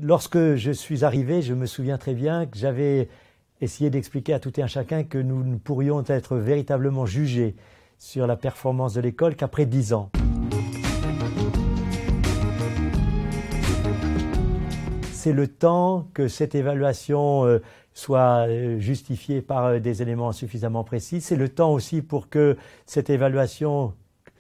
Lorsque je suis arrivé, je me souviens très bien que j'avais essayé d'expliquer à tout et à chacun que nous ne pourrions être véritablement jugés sur la performance de l'école qu'après 10 ans. C'est le temps que cette évaluation soit justifiée par des éléments suffisamment précis. C'est le temps aussi pour que cette évaluation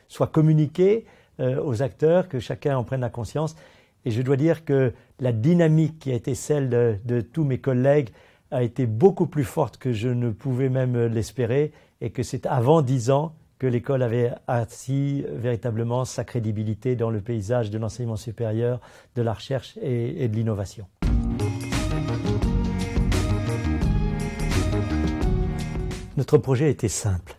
soit communiquée aux acteurs, que chacun en prenne la conscience. Et je dois dire que la dynamique qui a été celle de tous mes collègues a été beaucoup plus forte que je ne pouvais même l'espérer, et que c'est avant 10 ans que l'école avait assis véritablement sa crédibilité dans le paysage de l'enseignement supérieur, de la recherche et de l'innovation. Notre projet était simple.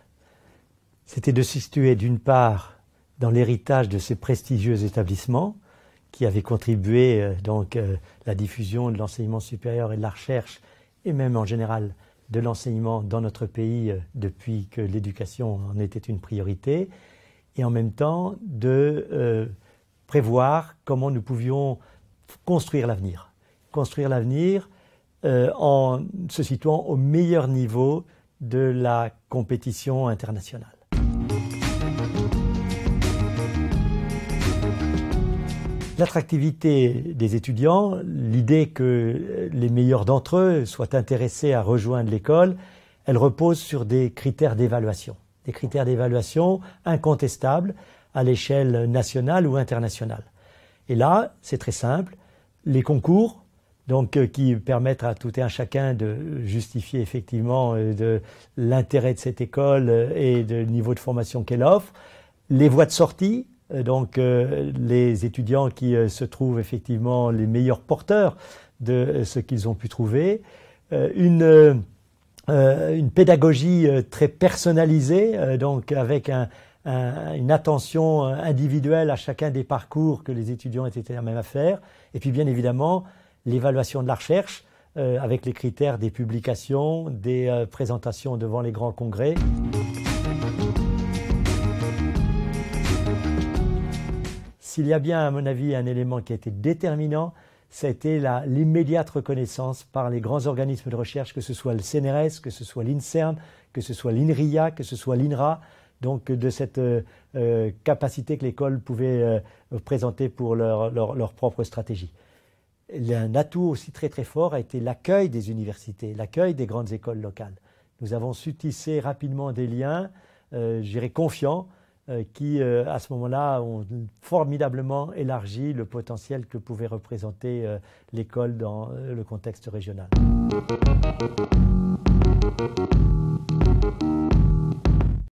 C'était de se situer d'une part dans l'héritage de ces prestigieux établissements qui avaient contribué à la diffusion de l'enseignement supérieur et de la recherche, et même en général de l'enseignement dans notre pays depuis que l'éducation en était une priorité, et en même temps de prévoir comment nous pouvions construire l'avenir. Construire l'avenir en se situant au meilleur niveau de la compétition internationale. L'attractivité des étudiants, l'idée que les meilleurs d'entre eux soient intéressés à rejoindre l'école, elle repose sur des critères d'évaluation. Des critères d'évaluation incontestables à l'échelle nationale ou internationale. Et là, c'est très simple, les concours, qui permettent à tout et à chacun de justifier effectivement de l'intérêt de cette école et du niveau de formation qu'elle offre, les voies de sortie, les étudiants qui se trouvent effectivement les meilleurs porteurs de ce qu'ils ont pu trouver, une pédagogie très personnalisée, avec une attention individuelle à chacun des parcours que les étudiants étaient amenés à faire, et puis bien évidemment l'évaluation de la recherche avec les critères des publications, des présentations devant les grands congrès. S'il y a bien, à mon avis, un élément qui a été déterminant, ça a été l'immédiate reconnaissance par les grands organismes de recherche, que ce soit le CNRS, que ce soit l'INSERM, que ce soit l'INRIA, que ce soit l'INRA, de cette capacité que l'école pouvait présenter pour leur propre stratégie. Un atout aussi très très fort a été l'accueil des universités, l'accueil des grandes écoles locales. Nous avons su tisser rapidement des liens, je dirais confiants, qui, à ce moment-là, ont formidablement élargi le potentiel que pouvait représenter l'école dans le contexte régional.